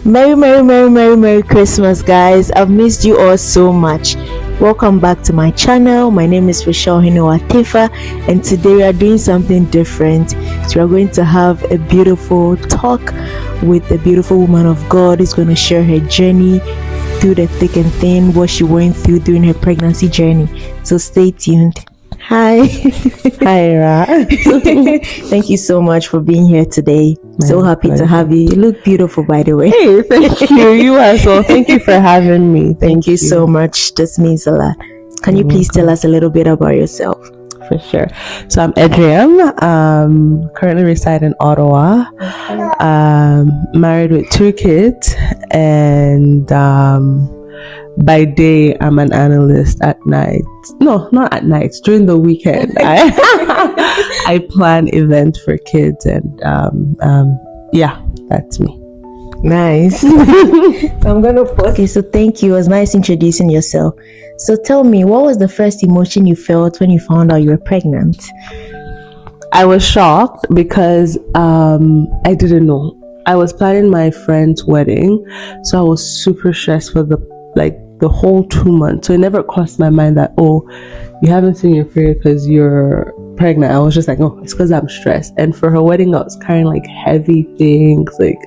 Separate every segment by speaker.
Speaker 1: Merry Christmas, guys. I've missed you all so much. Welcome back to my channel. My name is Richel Ohenewaa Attafuah, and today we are doing something different. So we are going to have a beautiful talk with a beautiful woman of God who's going to share her journey through the thick and thin, what she went through during her pregnancy journey. So stay tuned. Hi.
Speaker 2: Hi, Ra.
Speaker 1: Thank you so much for being here today. So happy to have you. You look beautiful, by the way.
Speaker 2: Hey, thank you. You as well. Thank you for having me.
Speaker 1: Thank you so much. This means a lot. Can you please tell us a little bit about yourself?
Speaker 2: For sure. So I'm Adraine. Currently reside in Ottawa. Married with 2 kids, and by day I'm an analyst. At night, no, not at night, during the weekend I plan events for kids, and yeah, that's me.
Speaker 1: Nice. I'm gonna pause. Okay, so thank you. It was nice introducing yourself. So tell me, what was the first emotion you felt when you found out you were pregnant?
Speaker 2: I was shocked because I didn't know. I was planning my friend's wedding, so I was super stressed for the whole 2 months. So it never crossed my mind that, oh, you haven't seen your period because you're pregnant. I was just like, oh, it's because I'm stressed. And for her wedding, I was carrying like heavy things, like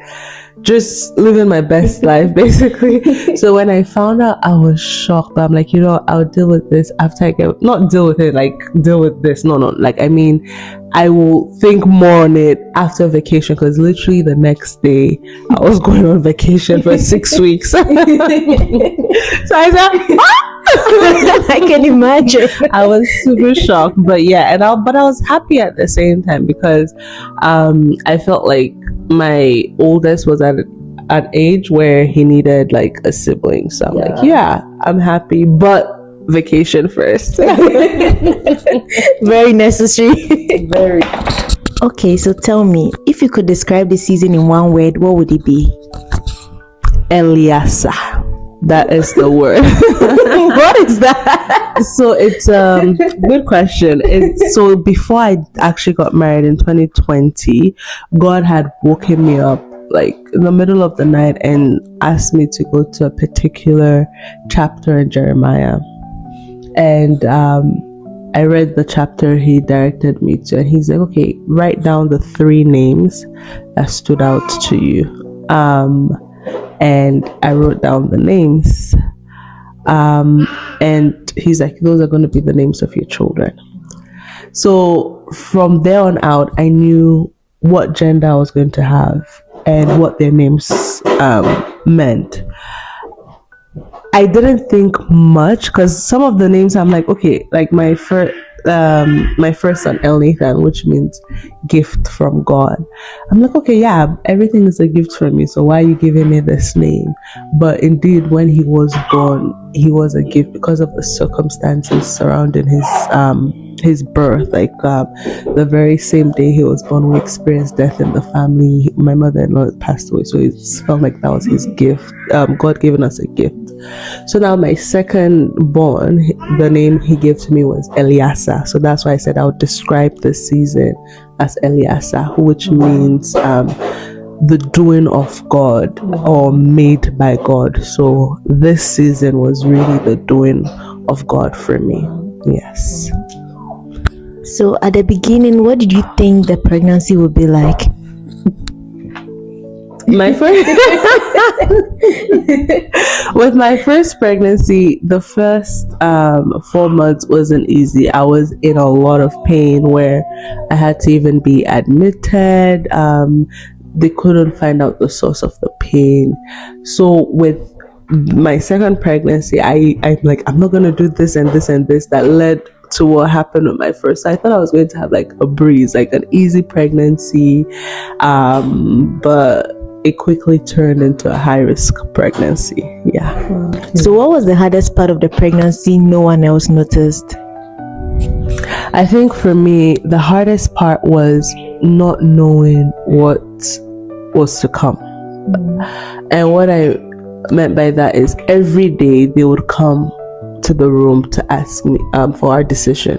Speaker 2: just living my best life basically. So when I found out, I was shocked, but I'm like, I'll deal with this after I get, not deal with it like deal with this, no, like, I mean, I will think more on it after vacation, because literally the next day I was going on vacation for 6 weeks. So I said,
Speaker 1: I can imagine.
Speaker 2: I was super shocked, but yeah, but I was happy at the same time, because I felt like my oldest was at an age where he needed like a sibling. So I'm like, yeah, I'm happy, but vacation first.
Speaker 1: Very necessary. Very. Okay, so tell me, if you could describe the season in one word, what would it be?
Speaker 2: Eliasa. That is the word.
Speaker 1: What is that?
Speaker 2: So it's good question. So before I actually got married in 2020, God had woken me up like in the middle of the night and asked me to go to a particular chapter in Jeremiah. And I read the chapter he directed me to, and he's like, okay, write down the 3 names that stood out to you. And I wrote down the names. And he's like, those are going to be the names of your children. So from there on out, I knew what gender I was going to have and what their names meant. I didn't think much, because some of the names I'm like, okay, like my first son, Elnathan, which means gift from God. I'm like, okay, yeah, everything is a gift from me, so why are you giving me this name? But indeed, when he was born, he was a gift because of the circumstances surrounding his birth. Like the very same day he was born, we experienced death in the family. My mother-in-law passed away, so it felt like that was his gift, God giving us a gift. So now my second born, the name he gave to me was Eliasa. So that's why I said I would describe this season as Eliasa, which means the doing of God, or made by God. So this season was really the doing of God for me. Yes.
Speaker 1: So at the beginning, what did you think the pregnancy would be like?
Speaker 2: With my first pregnancy, the first 4 months wasn't easy. I was in a lot of pain, where I had to even be admitted. They couldn't find out the source of the pain. So with my second pregnancy, I'm like, I'm not gonna do this and this and this. That led to what happened with my first. I thought I was going to have like a breeze, like an easy pregnancy, but it quickly turned into a high-risk pregnancy. Yeah.
Speaker 1: So what was the hardest part of the pregnancy no one else noticed?
Speaker 2: I think for me, the hardest part was not knowing what was to come. And what I meant by that is every day they would come to the room to ask me for our decision.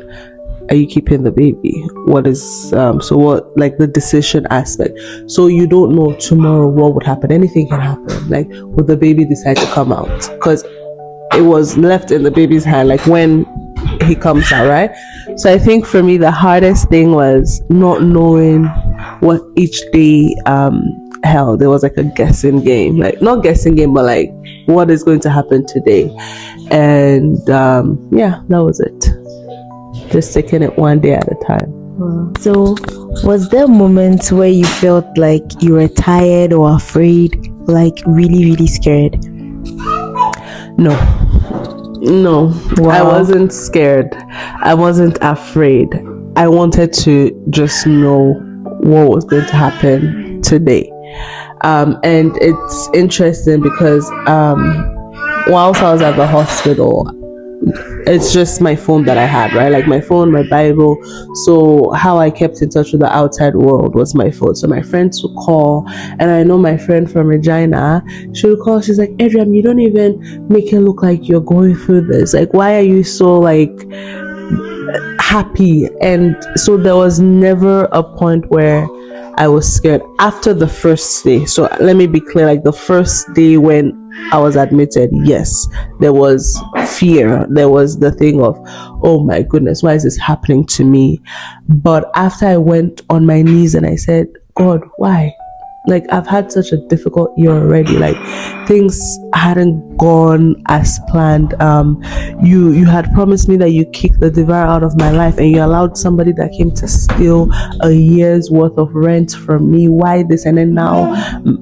Speaker 2: are you keeping the baby? What is so what, like the decision aspect? So you don't know tomorrow what would happen. Anything can happen. Like, would the baby decide to come out? Because it was left in the baby's hand, like when he comes out, right? So I think for me the hardest thing was not knowing what each day held. It was like a guessing game, like not guessing game, but like what is going to happen today. And yeah, that was it. Just taking it one day at a time.
Speaker 1: So was there a moment where you felt like you were tired or afraid, like really scared?
Speaker 2: No.
Speaker 1: Wow.
Speaker 2: I wasn't scared. I wasn't afraid. I wanted to just know what was going to happen today. And it's interesting because whilst I was at the hospital, it's just my phone that I had, right? Like my phone, my Bible. So how I kept in touch with the outside world was my phone. So my friends would call, and I know my friend from Regina, she would call. She's like, Adraine, you don't even make it look like you're going through this. Like, why are you so like happy? And so there was never a point where I was scared after the first day. So let me be clear, like the first day when I was admitted, yes, there was fear. There was the thing of, oh my goodness, why is this happening to me? But after I went on my knees and I said, God, why? Like, I've had such a difficult year already. Like, things hadn't gone as planned. You had promised me that you kicked the devourer out of my life, and you allowed somebody that came to steal a year's worth of rent from me. Why this? And then now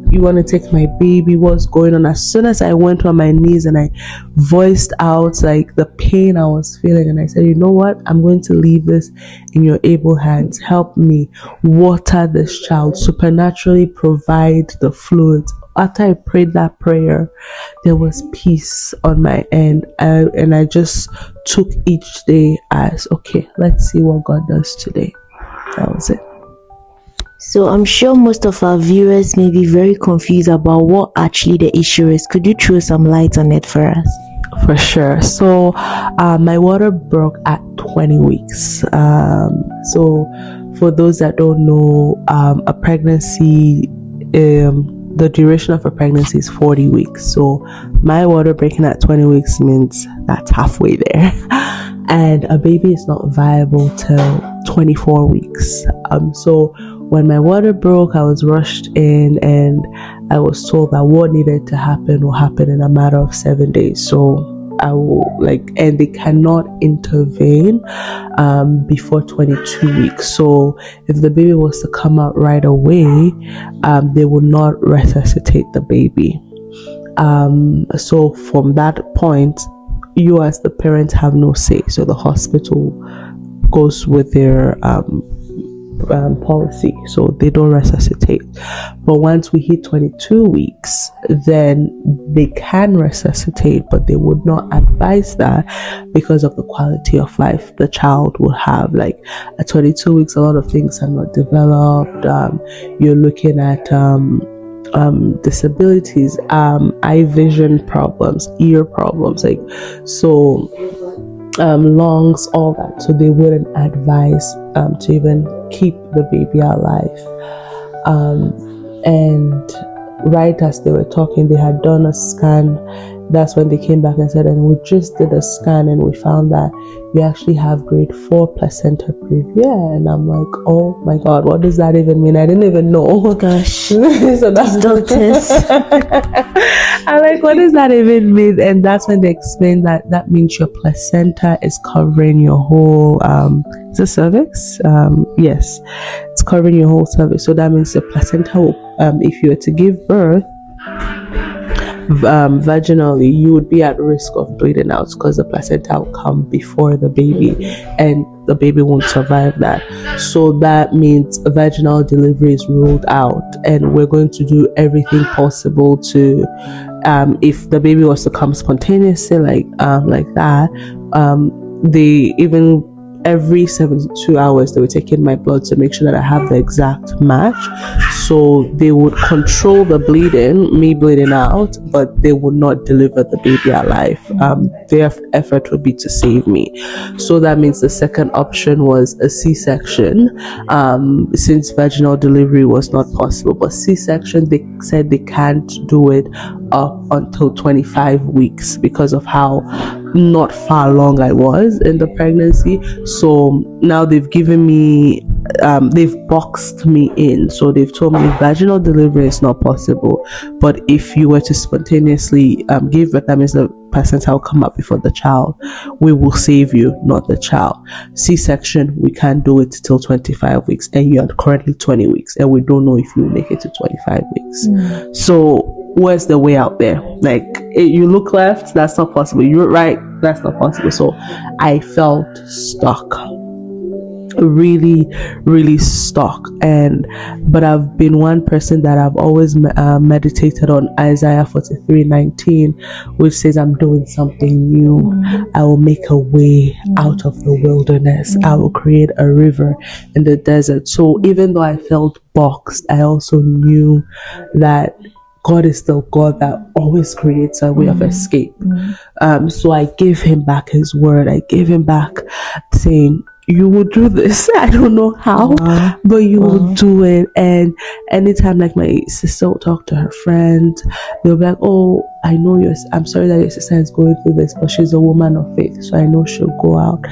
Speaker 2: you want to take my baby. What's going on? As soon as I went on my knees and I voiced out like the pain I was feeling, and I said, you know what? I'm going to leave this in your able hands. Help me water this child, supernaturally provide the fluids. After I prayed that prayer, there was peace on my end, and I just took each day as, okay, let's see what God does today. That was it.
Speaker 1: So I'm sure most of our viewers may be very confused about what actually the issue is. Could you throw some light on it for us?
Speaker 2: For sure. So my water broke at 20 weeks. So for those that don't know, a pregnancy, the duration of a pregnancy is 40 weeks. So my water breaking at 20 weeks means that's halfway there. And a baby is not viable till 24 weeks. So when my water broke, I was rushed in, and I was told that what needed to happen will happen in a matter of 7 days. So I will and they cannot intervene before 22 weeks. So if the baby was to come out right away, they will not resuscitate the baby. So from that point, you as the parent have no say. So the hospital goes with their policy, so they don't resuscitate. But once we hit 22 weeks, then they can resuscitate, but they would not advise that because of the quality of life the child will have. Like at 22 weeks, a lot of things are not developed. You're looking at disabilities, eye vision problems, ear problems, lungs, all that. So they wouldn't advise to even keep the baby alive. And right as they were talking, they had done a scan. That's when they came back and said, and we just did a scan and we found that you actually have grade 4 placenta previa. And I'm like, oh my God, what does that even mean? I didn't even know.
Speaker 1: Oh gosh.
Speaker 2: So that's
Speaker 1: doctors.
Speaker 2: I'm like, what does that even mean? And that's when they explained that means your placenta is covering your whole is it cervix? Yes, it's covering your whole cervix. So that means the placenta will, if you were to give birth vaginally, you would be at risk of bleeding out because the placenta will come before the baby, and the baby won't survive that. So that means vaginal delivery is ruled out, and we're going to do everything possible to if the baby was to come spontaneously like that, they even every 72 hours they were taking my blood to make sure that I have the exact match. So they would control the bleeding, me bleeding out, but they would not deliver the baby alive. Their effort would be to save me. So that means the second option was a C-section, since vaginal delivery was not possible. But C-section, they said they can't do it up until 25 weeks because of how not far along I was in the pregnancy. So now they've given me, they've boxed me in. So they've told me vaginal delivery is not possible, but if you were to spontaneously give birth, that means the placenta will come up before the child. We will save you, not the child. C-section, we can't do it till 25 weeks, and you're currently 20 weeks, and we don't know if you make it to 25 weeks. So where's the way out there? Like, you look left, that's not possible. You look right, that's not possible. So I felt stuck, really stuck. But I've been one person that I've always meditated on Isaiah 43:19, which says, I'm doing something new. I will make a way out of the wilderness. I will create a river in the desert. So even though I felt boxed, I also knew that God is still God that always creates a way of escape. So I gave him back his word. I gave him back saying, you will do this. I don't know how, but you will do it. And anytime, like, my sister will talk to her friend, they'll be like, oh, I know I'm sorry that your sister is going through this, but she's a woman of faith, so I know she'll go out.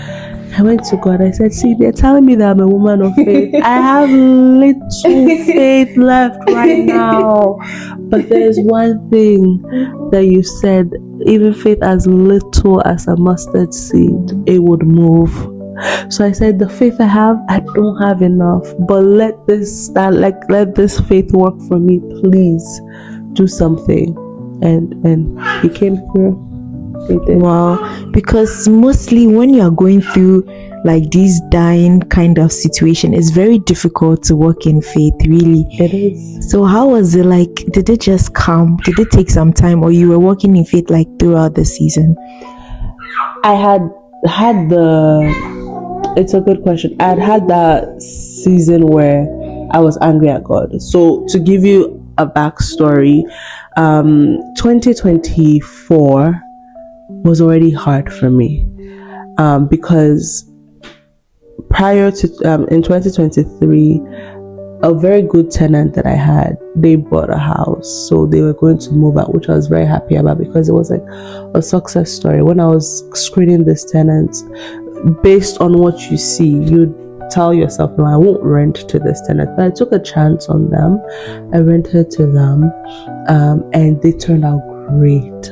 Speaker 2: I went to God. I said, see, they're telling me that I'm a woman of faith. I have little faith left right now. But there's one thing that you said, even faith as little as a mustard seed, it would move. So I said, the faith I have, I don't have enough, but let this faith work for me. Please do something. And he came through.
Speaker 1: Wow, because mostly when you're going through like this dying kind of situation, it's very difficult to walk in faith, really.
Speaker 2: It is.
Speaker 1: So how was it like? Did it just come? Did it take some time, or you were walking in faith like throughout the season?
Speaker 2: I had it's a good question. I had that season where I was angry at God. So to give you a backstory, 2024 was already hard for me, because prior to in 2023, a very good tenant that I had, they bought a house, so they were going to move out, which I was very happy about because it was like a success story. When I was screening this tenant, based on what you see, you tell yourself, no, I won't rent to this tenant. But I took a chance on them. I rented to them, and they turned out great,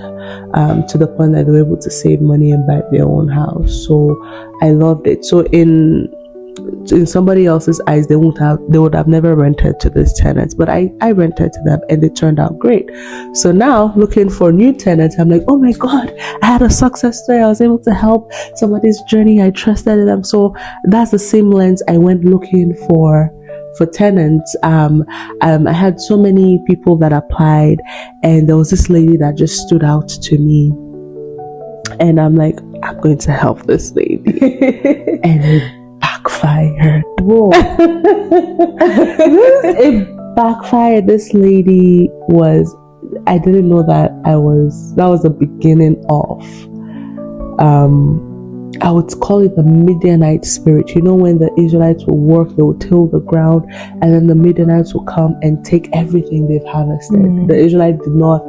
Speaker 2: to the point that they were able to save money and buy their own house. So I loved it. So in somebody else's eyes, they would have never rented to this tenant, but I rented to them and they turned out great. So now looking for new tenants, I'm like, oh my God, I had a success story. I was able to help somebody's journey. I trusted in them. So that's the same lens I went looking for tenants. I had so many people that applied, and there was this lady that just stood out to me, and I'm like, I'm going to help this lady. And it backfired. Whoa. It backfired. This lady I didn't know that was the beginning of I would call it the Midianite spirit. You know, when the Israelites will work, they will till the ground, and then the Midianites will come and take everything they've harvested. The Israelites did not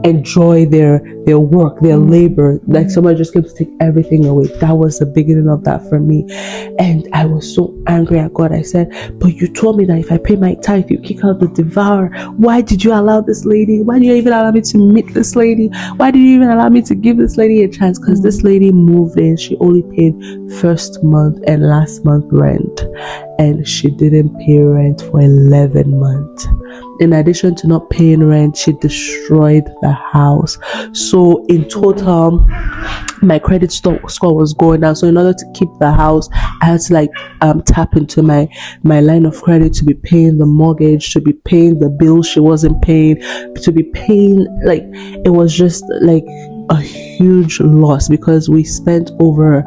Speaker 2: enjoy their work, their labor. Like somebody just came to take everything away. That was the beginning of that for me. And I was so angry at God. I said, but you told me that if I pay my tithe, you kick out the devourer. Why did you allow this lady? Why did you even allow me to meet this lady? Why did you even allow me to give this lady a chance? Because this lady moved in. She only paid first month and last month rent. And she didn't pay rent for 11 months. In addition to not paying rent, she destroyed the house. So in total, my credit score was going down. So in order to keep the house, I had to tap into my line of credit to be paying the mortgage, to be paying the bill she wasn't paying, to be paying, it was just a huge loss because we spent over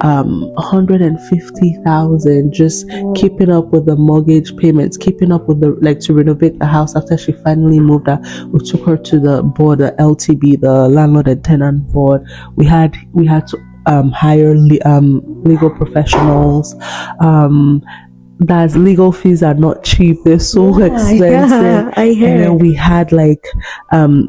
Speaker 2: 150,000 just keeping up with the mortgage payments, keeping up with the to renovate the house after she finally moved out. We took her to the board, the LTB, the landlord and tenant board. We had to hire legal professionals. That legal fees are not cheap, they're so expensive.
Speaker 1: Yeah, I heard.
Speaker 2: And then we had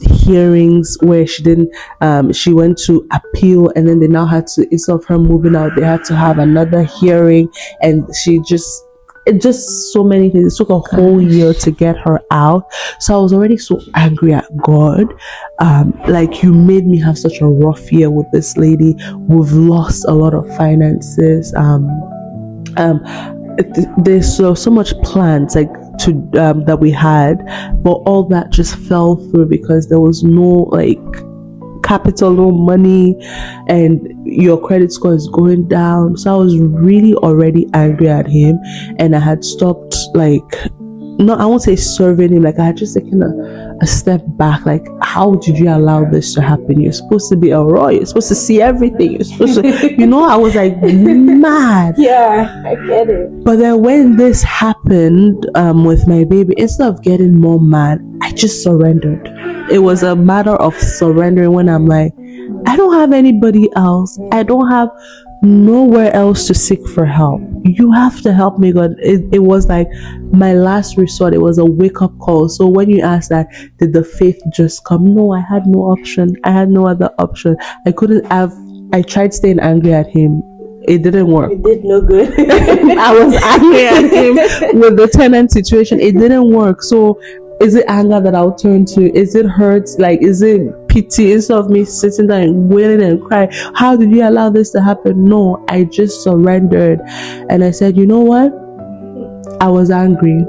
Speaker 2: hearings where she went to appeal, and then they now had to, instead of her moving out, they had to have another hearing, and just so many things. It took a whole year to get her out. So I was already so angry at God. You made me have such a rough year with this lady. We've lost a lot of finances. There's so much plans that we had, but all that just fell through because there was no capital, no money, and your credit score is going down. So I was really already angry at him, and I had stopped I won't say serving him, I had just taken a step back. How did you allow this to happen? You're supposed to be a royal, you're supposed to see everything, you're supposed to I was mad.
Speaker 1: Yeah, I get it.
Speaker 2: But then when this happened with my baby, instead of getting more mad, I just surrendered. It was a matter of surrendering when I'm I don't have anybody else, I don't have nowhere else to seek for help. You have to help me, God. It was my last resort. It was a wake-up call. So when you ask that, did the faith just come? No, I had no option. I had no other option. I tried staying angry at him. It didn't work.
Speaker 1: It did no good.
Speaker 2: I was angry at him with the tenant situation. It didn't work. So is it anger that I'll turn to? Is it hurt? Is it pity? Instead of me sitting there and wailing and crying, how did you allow this to happen? No, I just surrendered. And I said, you know what? I was angry.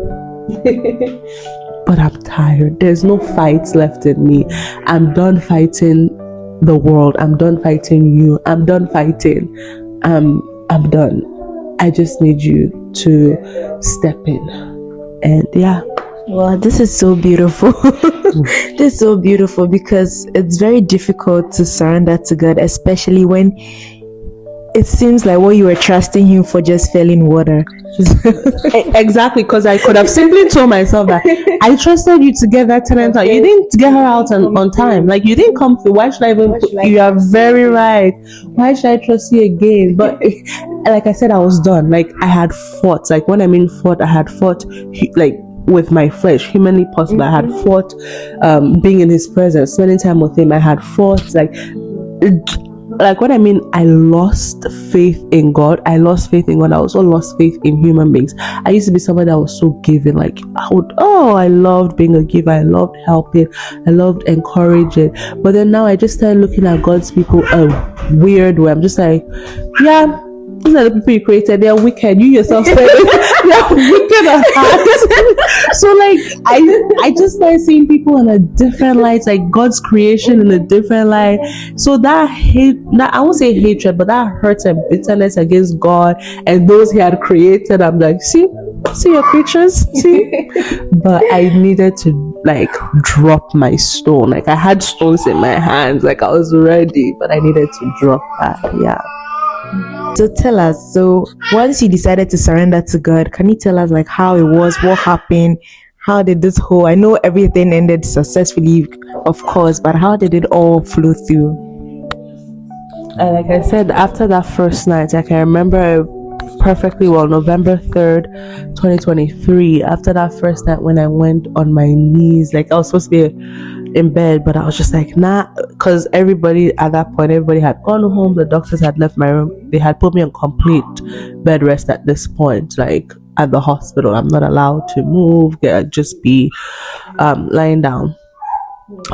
Speaker 2: But I'm tired. There's no fights left in me. I'm done fighting the world. I'm done fighting you. I'm done fighting. I'm done. I just need you to step in. And yeah.
Speaker 1: Wow, this is so beautiful. This is so beautiful because it's very difficult to surrender to God, especially when it seems like what you were trusting Him for just fell in water.
Speaker 2: Exactly, because I could have simply told myself that I trusted you to get that tenant out. You didn't get her out on time. You didn't come through. Why should I even? You are very right. Why should I trust you again? But like I said, I was done. I had fought. When I mean fought, I had fought with my flesh, humanly possible. I had fought being in His presence, spending time with Him. I had fought what I mean, I lost faith in God. I lost faith in God. I also lost faith in human beings. I used to be somebody that was so giving. I loved being a giver. I loved helping. I loved encouraging. But then now I just started looking at God's people a weird way. I'm just yeah, these are the people you created. They're wicked. You yourself said it. They're wicked at heart. So I just started seeing people in a different light, God's creation in a different light. So that I won't say hatred, but that hurt and bitterness against God and those He had created. I'm see your creatures, see. But I needed to drop my stone. I had stones in my hands, I was ready, but I needed to drop that. Yeah.
Speaker 1: So tell us, once you decided to surrender to God, can you tell us how it was, what happened, how did this I know everything ended successfully, of course, but how did it all flow through?
Speaker 2: Like I said, after that first night, I can remember perfectly well, November 3rd, 2023, after that first night when I went on my knees, I was supposed to be in bed, but I was just nah, because everybody at that point, everybody had gone home, the doctors had left my room, they had put me on complete bed rest at this point, at the hospital. I'm not allowed to move, just be lying down.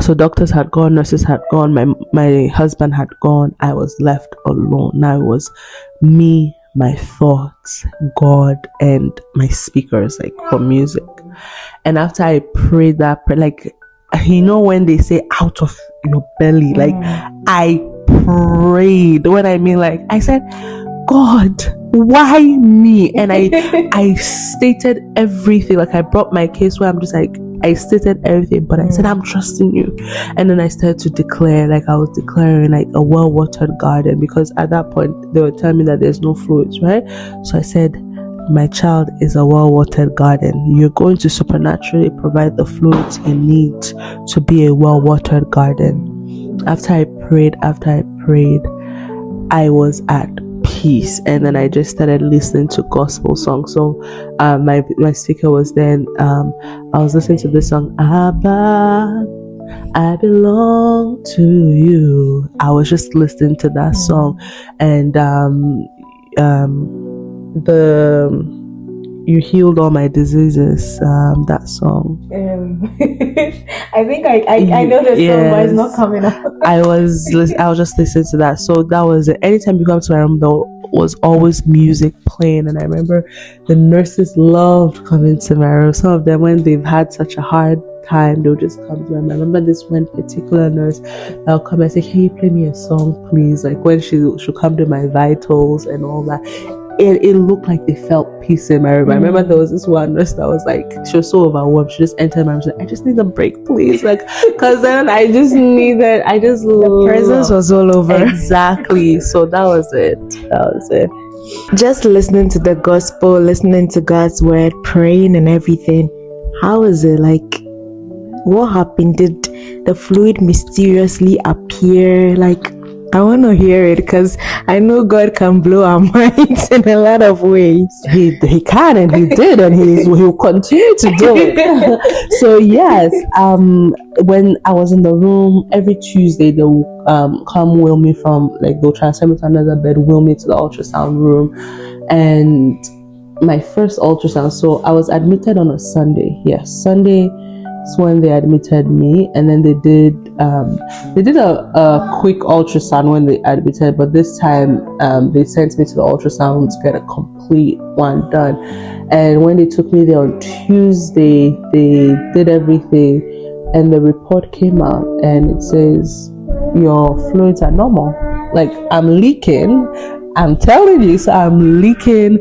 Speaker 2: So doctors had gone, nurses had gone, my husband had gone, I was left alone. Now it was me, my thoughts, God, and my speakers for music. And after I prayed that prayer, when they say out of your belly, I prayed. When I mean I said, God, why me? And I stated everything. I brought my case where I'm just I stated everything, but I said, I'm trusting you. And then I started to declare, like I was declaring like a well-watered garden, because at that point they were telling me that there's no fluids, right? So I said, my child is a well-watered garden. You're going to supernaturally provide the fluids he needs to be a well-watered garden. After I prayed, I was at peace, and then I just started listening to gospel songs. So my speaker was then I was listening to this song, Abba, I belong to you. I was just listening to that song, and the you healed all my diseases, that song.
Speaker 1: I think I know the song, but it's not coming up.
Speaker 2: I was just listening to that. So that was it. Anytime you come to my room, there was always music playing, and I remember the nurses loved coming to my room. Some of them, when they've had such a hard time, they'll just come to me. I remember this one particular nurse that'll come and say, can you play me a song, please? Like when she'll come to my vitals and all that. It looked like they felt peace in my room. I remember there was this one nurse that was like, she was so overwhelmed. She just entered my room. She was like, I just need a break, please. Like, because then the
Speaker 1: presence was all over.
Speaker 2: Exactly. So that was it.
Speaker 1: Just listening to the gospel, listening to God's word, praying and everything. How is it? Like, what happened? Did the fluid mysteriously appear? Like, I want to hear it, because I know God can blow our minds in a lot of ways.
Speaker 2: He can, and he did, and he'll continue to do it. So yes, when I was in the room, every Tuesday they'll come wheel me from, like, they'll transfer me to another bed, wheel me to the ultrasound room. And my first ultrasound, so I was admitted on a Sunday. Yes, Sunday is when they admitted me, and then they did a quick ultrasound when they admitted, but this time they sent me to the ultrasound to get a complete one done. And when they took me there on Tuesday, they did everything, and the report came out, and it says your fluids are normal. Like, I'm leaking, I'm telling you. So I'm leaking.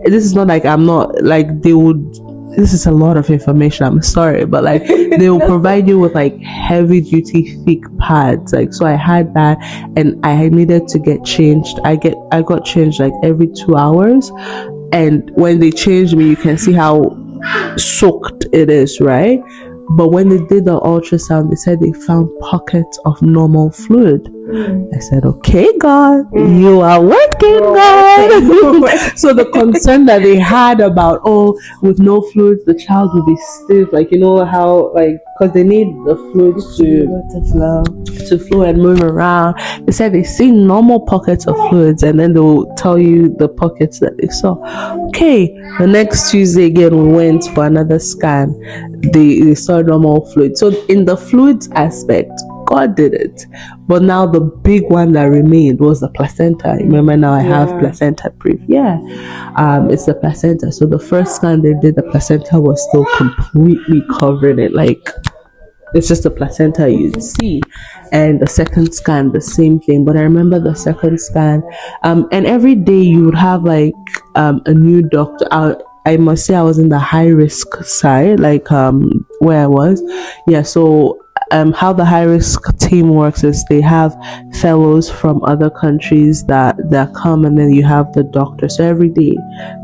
Speaker 2: This is not like I'm not, like, they would, this is a lot of information, I'm sorry, but like they will provide you with like heavy duty thick pads. Like, so I had that, and I needed to get changed. I got changed like every 2 hours, and when they changed me, you can see how soaked it is, right? But when they did the ultrasound, they said they found pockets of normal fluid. I said, okay, God, you are working, God. So the concern that they had about, with no fluids, the child will be stiff. Like, you know how, like, because they need the fluids to flow and move around. They said they see normal pockets of fluids, and then they'll tell you the pockets that they saw. Okay, the next Tuesday again, we went for another scan. They saw normal fluid. So in the fluids aspect, God did it. But now the big one that remained was the placenta. Remember, now I have placenta proof. It's the placenta. So the first scan they did, the placenta was still completely covering it. Like, it's just the placenta you'd see. And the second scan, the same thing. But I remember the second scan, and every day you would have like a new doctor. I must say I was in the high risk side, like where I was. So how the high risk team works is they have fellows from other countries that come, and then you have the doctor. So every day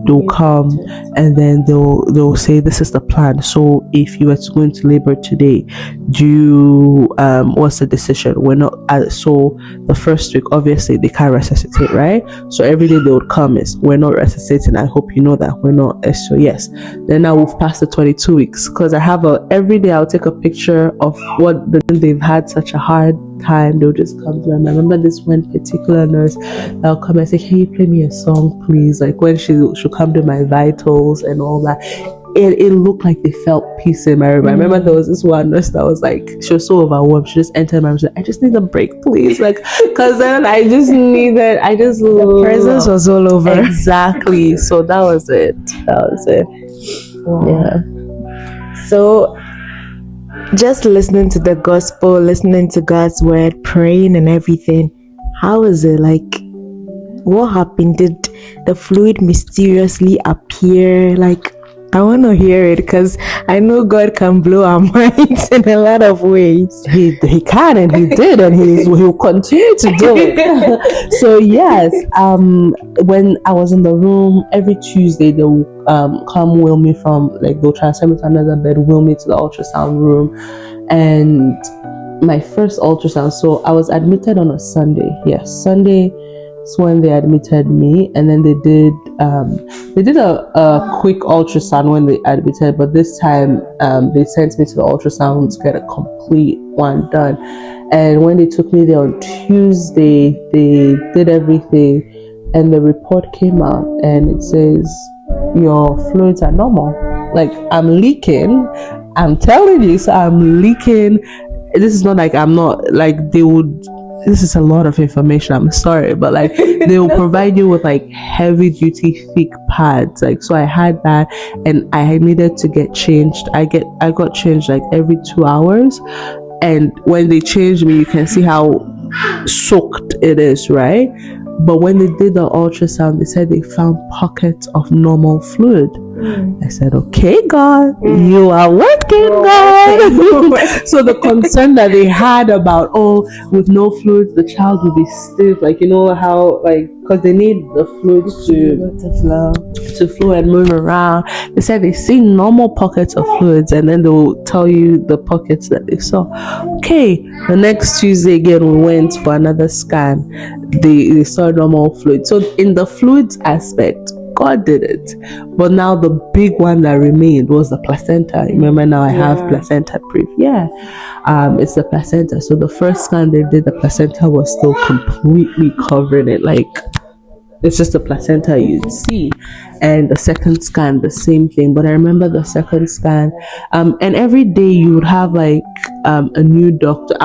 Speaker 2: they'll come, and then they'll say, this is the plan. So if you were to go into labor today, do you what's the decision? We're not so the first week, obviously they can't resuscitate, right? So every day they would come is, we're not resuscitating. I hope you know that we're not. So yes, then now we've passed the 22 weeks, because I have every day I'll take a picture of what they've had such a hard time. They'll just come to me. I remember this one particular nurse that'll come and say, can you play me a song, please? Like when she'll come to my vitals and all that. It looked like they felt peace in my room. I remember there was this one nurse that was like, she was so overwhelmed. She just entered my room. She was like, I just need a break, please. Like, because then the
Speaker 1: presence was all over.
Speaker 2: Exactly. So that was it.
Speaker 1: Wow.
Speaker 2: Yeah.
Speaker 1: So just listening to the gospel, listening to God's word, praying and everything. How is it? Like, what happened? Did the fluid mysteriously appear? Like, I want to hear it because I know God can blow our minds in a lot of ways.
Speaker 2: He can, and he did, and he'll continue to do it. So yes, when I was in the room every Tuesday, they'll come wheel me from, like, they'll transfer me to another bed, wheel me to the ultrasound room. And my first ultrasound, so I was admitted on a Sunday. Yes, Sunday is when they admitted me, and then they did a quick ultrasound when they admitted, but this time they sent me to the ultrasound to get a complete one done. And when they took me there on Tuesday, they did everything, and the report came out, and it says your fluids are normal. Like, I'm leaking. I'm telling you, so I'm leaking. This is not like I'm not, like, they would, this is a lot of information, I'm sorry, but like they will provide you with like heavy duty thick pads. Like, so I had that, and I needed to get changed. I got changed like every 2 hours, and when they changed me, you can see how soaked it is, right? But when they did the ultrasound, they said they found pockets of normal fluid. I said, okay, God, you are working, God. So the concern that they had about, with no fluids, the child will be stiff. Like, you know how, like, because they need the fluids to flow and move around. They said they see normal pockets of fluids, and then they'll tell you the pockets that they saw. Okay, the next Tuesday again, we went for another scan. They saw normal fluid. So in the fluids aspect, God did it. But now the big one that remained was the placenta. Remember, now I have placenta proof. It's the placenta. So the first scan they did, the placenta was still completely covering it. Like, it's just the placenta you'd see. And the second scan, the same thing. But I remember the second scan, and every day you would have like a new doctor.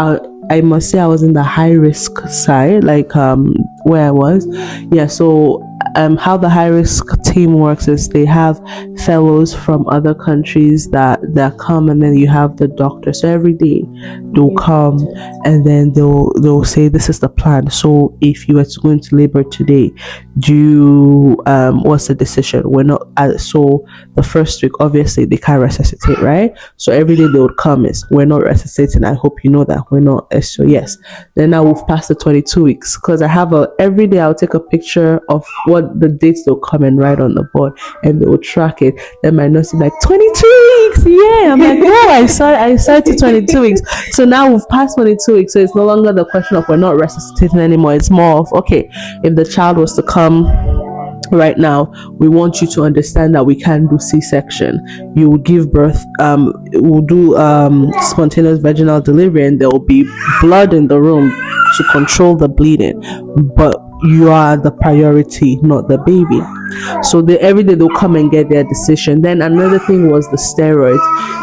Speaker 2: I must say I was in the high risk side, like where I was. So how the high risk team works is they have fellows from other countries that come, and then you have the doctor. So every day they'll come, and then they'll say, this is the plan. So if you were to go into labor today, what's the decision? We're not so the first week, obviously they can't resuscitate, right? So every day they would come is, we're not resuscitating. I hope you know that we're not. So yes, then now we've passed the 22 weeks, because I have every day I'll take a picture of what the dates they'll come and write on the board, and they will track it. Then my nurse is like, 22 weeks, yeah. I'm like, I started 22 weeks. So now we've passed 22 weeks, so it's no longer the question of we're not resuscitating anymore. It's more of, okay, if the child was to come right now, we want you to understand that we can do C-section. You will give birth, we'll do spontaneous vaginal delivery, and there will be blood in the room to control the bleeding, but you are the priority, not the baby. So every day they'll come and get their decision. Then another thing was the steroids.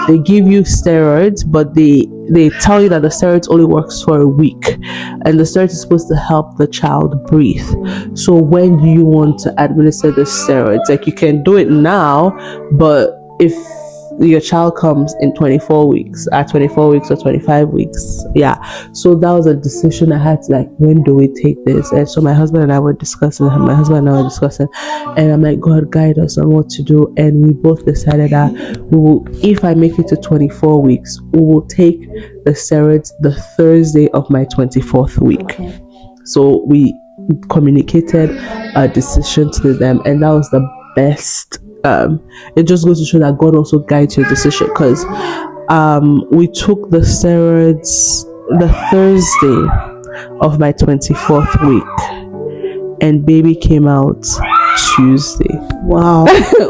Speaker 2: They give you steroids, but they tell you that the steroids only works for a week, and the steroids is supposed to help the child breathe. So when do you want to administer the steroids? Like, you can do it now, but if your child comes in 24 weeks or 25 weeks, so that was a decision I had to, like, when do we take this? And so my husband and I were discussing, and I'm like, God, guide us on what to do. And we both decided that we will, if I make it to 24 weeks, we will take the steroids the Thursday of my 24th week. So we communicated a decision to them, and that was the best. It just goes to show that God also guides your decision, because we took the steroids the Thursday of my 24th week, and baby came out Tuesday.
Speaker 1: Wow.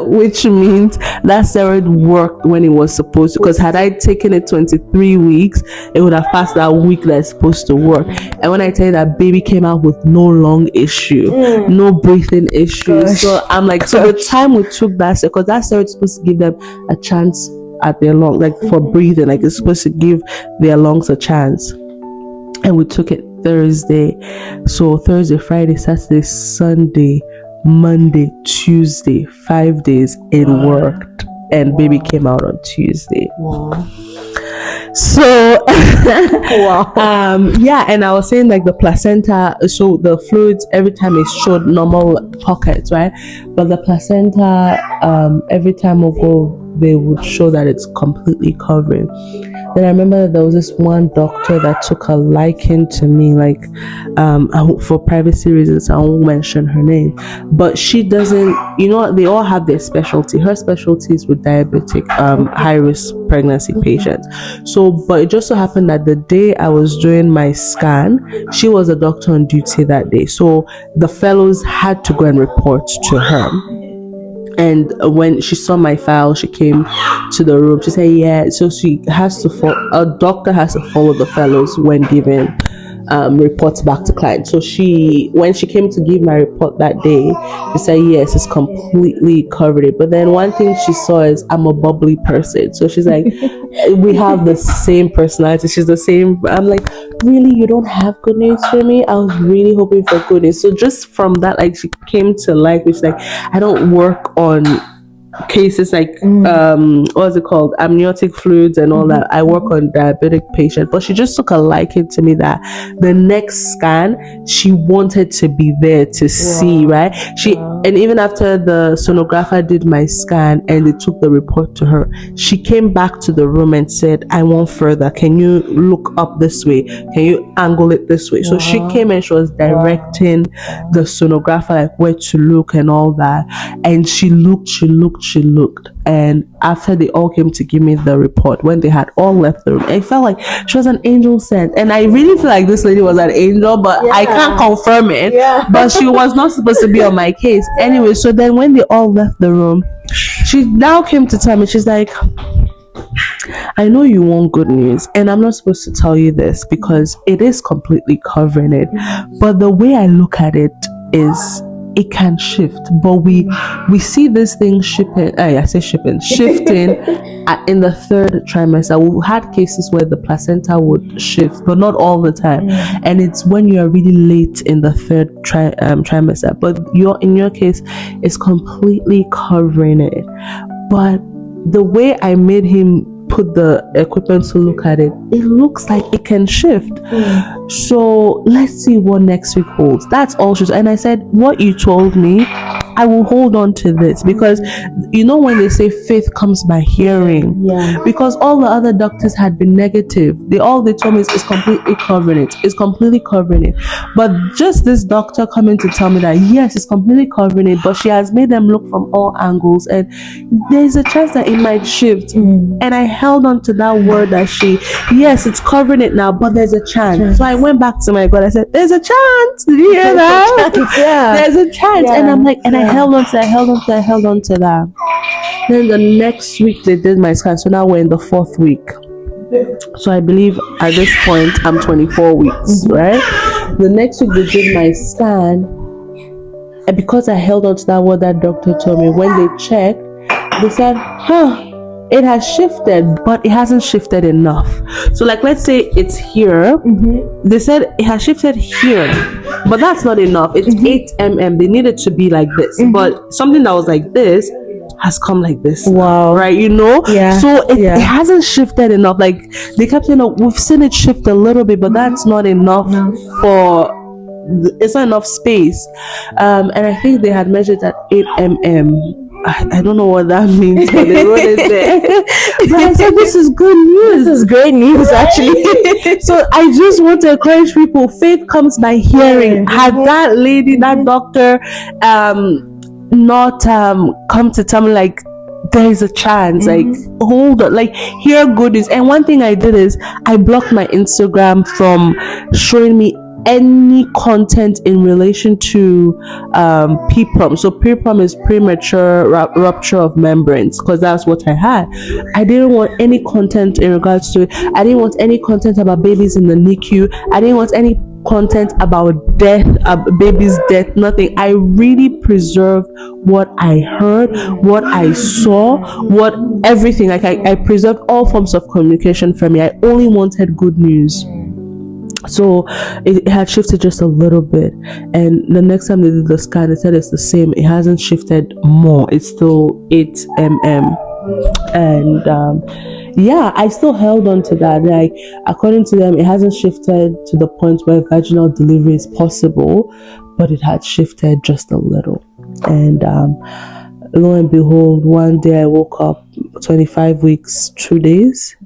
Speaker 2: Which means that steroid worked when it was supposed to, because had I taken it 23 weeks, it would have passed that week that's supposed to work. And when I tell you that baby came out with no lung issue, no breathing issues, so I'm like, so the time we took that, because that steroid is supposed to give them a chance at their lung, like for breathing, like it's supposed to give their lungs a chance. And we took it Thursday. So Thursday, Friday, Saturday, Sunday, Monday, Tuesday, 5 days it worked, and baby came out on Tuesday. So
Speaker 1: Wow.
Speaker 2: yeah, and I was saying like the placenta, so the fluids every time it showed normal pockets, right? But the placenta, every time we go, they would show that it's completely covering. Then I remember that there was this one doctor that took a liking to me, like for privacy reasons, I won't mention her name, but she doesn't, you know, they all have their specialty. Her specialty is with diabetic, high risk pregnancy patients. So, but it just so happened that the day I was doing my scan, she was a doctor on duty that day. So the fellows had to go and report to her. And when she saw my file, she came to the room. She said, yeah, so she has to a doctor has to follow the fellows when giving reports back to clients. So when she came to give my report that day, she said, yes, it's completely covered it. But then one thing she saw is I'm a bubbly person. So she's like, we have the same personality. She's the same. I'm like, really, you don't have good news for me? I was really hoping for good news. So just from that, like, she came to like, which like, I don't work on cases like what's it called, amniotic fluids and all that. I work on diabetic patients, but she just took a liking to me that the next scan she wanted to be there to see, right? And even after the sonographer did my scan and they took the report to her, she came back to the room and said, I want further, can you look up this way, can you angle it this way? So she came and she was directing the sonographer like where to look and all that, and she looked, and after they all came to give me the report, when they had all left the room, I felt like she was an angel sent. And I really feel like this lady was an angel, but I can't confirm it. But she was not supposed to be on my case anyway. So then when they all left the room, she now came to tell me, she's like, I know you want good news, and I'm not supposed to tell you this because it is completely covering it, but the way I look at it is it can shift, but we see this thing shifting in the third trimester. We've had cases where the placenta would shift, but not all the time, and it's when you are really late in the third trimester. But in your case, it's completely covering it. But the way I made him put the equipment to look at it, it looks like it can shift. So let's see what next week holds. That's all she said. And I said, what you told me, I will hold on to this, because you know when they say faith comes by hearing, because all the other doctors had been negative. They told me is completely covering it. It's completely covering it. But just this doctor coming to tell me that yes, it's completely covering it, but she has made them look from all angles, and there's a chance that it might shift. And I held on to that word that yes, it's covering it now, but there's a chance. So I went back to my God. I said, there's a chance. Did you hear that? There's a chance. And I'm like, and I held on to that. Then the next week they did my scan. So now we're in the 4th week. So I believe at this point I'm 24 weeks, right? The next week they did my scan, and because I held on to that word that doctor told me, when they checked, they said, it has shifted, but it hasn't shifted enough. So like, let's say it's here. They said it has shifted here, but that's not enough. It's 8 mm. They need it to be like this, but something that was like this has come like this. Wow. Right? You know? So it hasn't shifted enough. Like, they kept saying, we've seen it shift a little bit, but that's not enough it's not enough space. And I think they had measured at 8 mm. I don't know what that means, but they wrote it there. But I said, this is good news. This is great news, actually. So I just want to encourage people, faith comes by hearing. Had that lady, that doctor, not come to tell me like, there is a chance, like, hold on, like, hear good news. And one thing I did is I blocked my Instagram from showing me any content in relation to PPROM. So PPROM is premature rupture of membranes, because that's what I had. I didn't want any content in regards to it. I didn't want any content about babies in the NICU. I didn't want any content about death, baby's death, nothing. I really preserved what I heard, what I saw, everything. Like, I preserved all forms of communication from me. I only wanted good news. So it had shifted just a little bit, and the next time they did the scan, they said it's the same. It hasn't shifted more. It's still 8 mm, and yeah, I still held on to that. Like, according to them, it hasn't shifted to the point where vaginal delivery is possible, but it had shifted just a little. And lo and behold, one day I woke up 25 weeks, 2 days.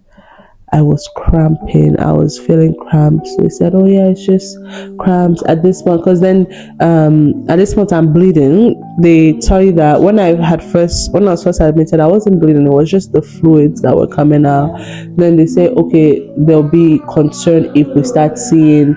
Speaker 2: I was cramping. I was feeling cramps. They said, "Oh yeah, it's just cramps at this point." Because then, at this point, I'm bleeding. They tell you that when I was first admitted, I wasn't bleeding. It was just the fluids that were coming out. Then they say, "Okay, there'll be concern if we start seeing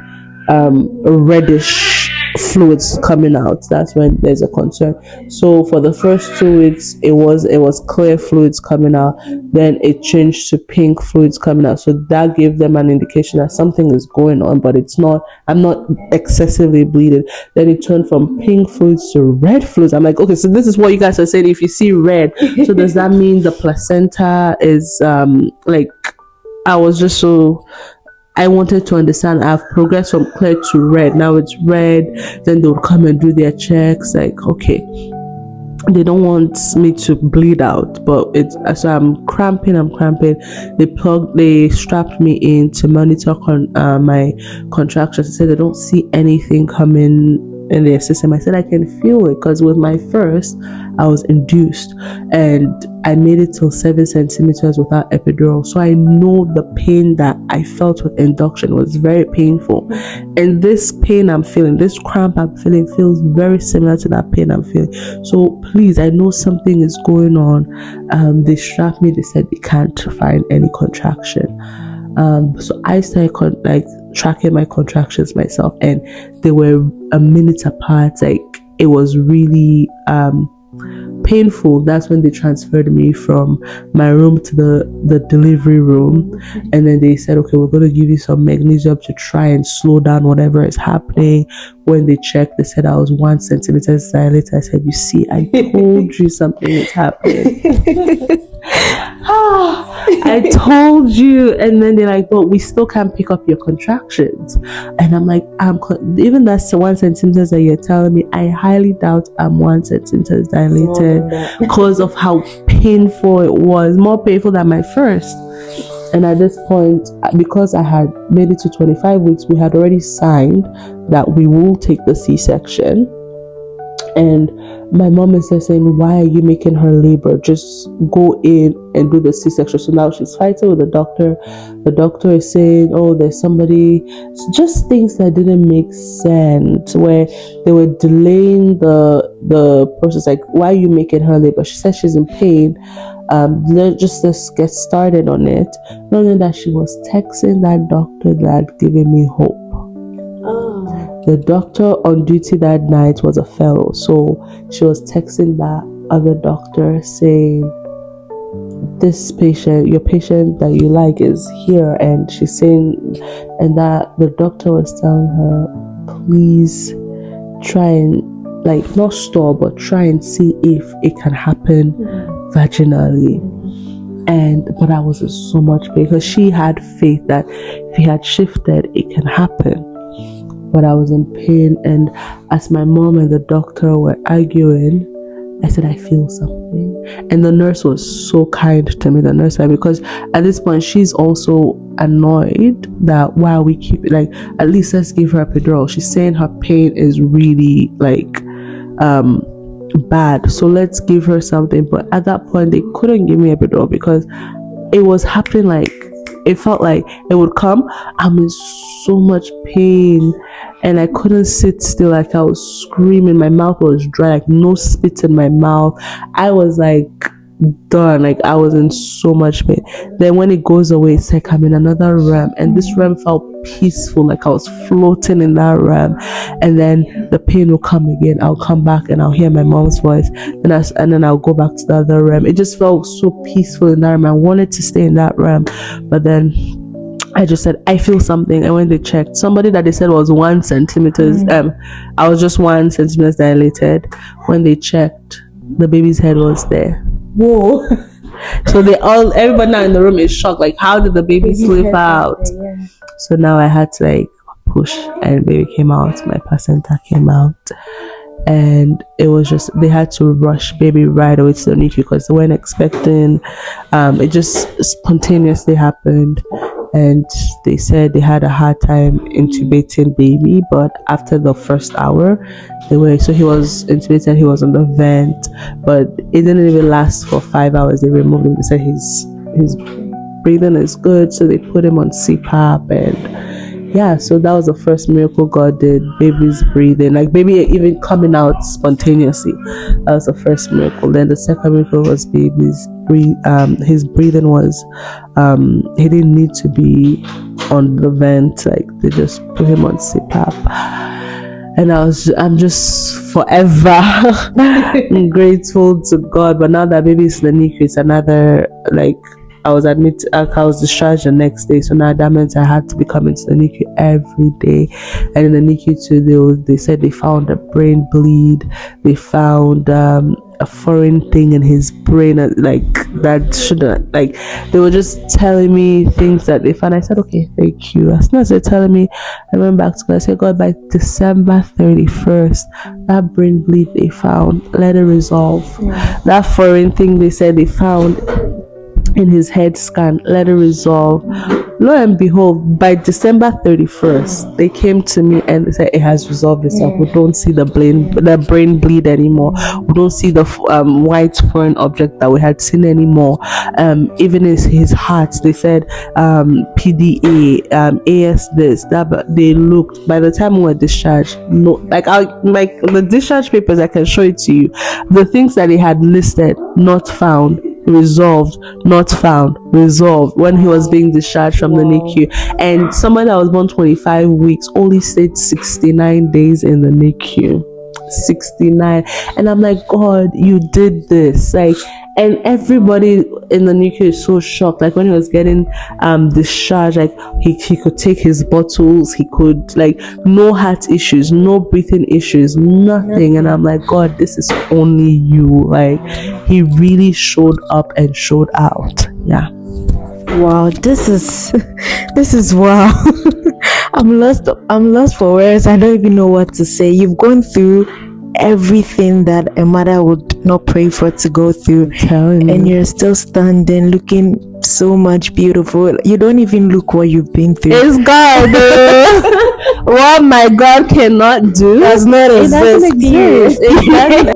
Speaker 2: reddish fluids coming out. That's when there's a concern." So for the first 2 weeks, it was clear fluids coming out. Then it changed to pink fluids coming out. So that gave them an indication that something is going on, but it's not. I'm not excessively bleeding. Then it turned from pink fluids to red fluids. I'm like, okay, so this is what you guys are saying. If you see red, so does that mean the placenta is like? I was just so. I wanted to understand. I've progressed from clear to red. Now it's red. Then they'll come and do their checks. Like, okay, they don't want me to bleed out, but it's so I'm cramping. They strapped me in to monitor my contractions. They said they don't see anything coming in their system. I said I can feel it because with my first, I was induced and I made it till 7 centimeters without epidural. So I know the pain that I felt with induction was very painful. And this pain I'm feeling, this cramp I'm feeling feels very similar to that pain I'm feeling. So please, I know something is going on. They strapped me, they said they can't find any contraction. So I started tracking my contractions myself, and they were a minute apart. Like, it was really painful. That's when they transferred me from my room to the delivery room, and then they said, okay, we're going to give you some magnesium to try and slow down whatever is happening. When they checked, they said I was 1 centimeter dilated. I said, you see, I told you something is happening. I told you. And then they're like, but we still can't pick up your contractions. And I'm like, even that's the 1 centimeter that you're telling me, I highly doubt I'm 1 centimeter dilated because of how painful it was, more painful than my first. And at this point, because I had made it to 25 weeks, we had already signed that we will take the C-section. And my mom is there saying, why are you making her labor? Just go in and do the C-section. So now she's fighting with the doctor. The doctor is saying, oh, there's somebody, just things that didn't make sense, where they were delaying the process. Like, why are you making her labor? She says she's in pain. Let's get started on it. Not only that, she was texting that doctor that had given me hope. The doctor on duty that night was a fellow, so she was texting that other doctor saying, this patient, your patient that you like is here, and she's saying, and that the doctor was telling her, please try and, like, not stall, but try and see if it can happen vaginally. But I was in so much pain because she had faith that if he had shifted, it can happen. But I was in pain, and as my mom and the doctor were arguing, I said, I feel something. And the nurse was so kind to me, because at this point, she's also annoyed that while we keep it, like, at least let's give her epidural. She's saying her pain is really, like, bad. So let's give her something. But at that point, they couldn't give me epidural because it was happening, like, it felt like it would come. I'm in so much pain and I couldn't sit still. Like, I was screaming. My mouth was dry, like no spit in my mouth. I was like done. Like, I was in so much pain. Then when it goes away, it's like I'm in another realm, and this realm felt peaceful, like I was floating in that realm. And then the pain will come again. I'll come back and I'll hear my mom's voice, and then I'll go back to the other realm. It just felt so peaceful in that realm. I wanted to stay in that realm, but then I just said, I feel something. And when they checked, somebody that they said was 1 centimeter, I was just 1 centimeter dilated. When they checked, the baby's head was there. Whoa. So everybody now in the room is shocked, like, how did the baby slip out? Yeah. So now I had to, like, push, and the baby came out, my placenta came out, and it was just, they had to rush baby right away to the NICU because they weren't expecting. It just spontaneously happened, and they said they had a hard time intubating baby, but after the first hour so he was intubated, he was on the vent, but it didn't even last for 5 hours. They removed him. They said his breathing is good, so they put him on CPAP, and yeah, so that was the first miracle God did. Baby's breathing, like baby even coming out spontaneously. That was the first miracle. Then the second miracle was his breathing was, he didn't need to be on the vent, like they just put him on CPAP. And I'm just forever grateful to God. But now that baby's in the NICU, it's another, like, I was discharged the next day, so now that meant I had to be coming to the NICU every day. And in the NICU too, they said they found a brain bleed, they found a foreign thing in his brain, like that shouldn't, like, they were just telling me things that they found. I said, okay, thank you. As soon as they're telling me, I went back to God. I said, God, by December 31st, that brain bleed they found, let it resolve. That foreign thing they said they found in his head scan, let it resolve. Lo and behold, by December 31st, they came to me and they said it has resolved itself. We don't see the brain bleed anymore. We don't see the white foreign object that we had seen anymore. Even his heart, they said PDA, AS this, that. But they looked, by the time we were discharged, no, like the discharge papers, I can show it to you. The things that they had listed, not found, resolved, not found, resolved, when he was being discharged from the NICU. And someone that was born 25 weeks only stayed 69 days in the NICU. 69. And I'm like, God, you did this. Like, and everybody in the NICU is so shocked. Like, when he was getting discharged, like he could take his bottles, he could, like, no heart issues, no breathing issues, nothing. And I'm like, God, this is only you. Like, he really showed up and showed out. Yeah.
Speaker 1: Wow, this is wow. I'm lost for words. I don't even know what to say. You've gone through everything that a mother would not pray for to go through, and you're still standing looking so much beautiful. You don't even look what you've been through.
Speaker 2: It's God. What my God cannot do
Speaker 1: does not exist.
Speaker 2: It doesn't exist.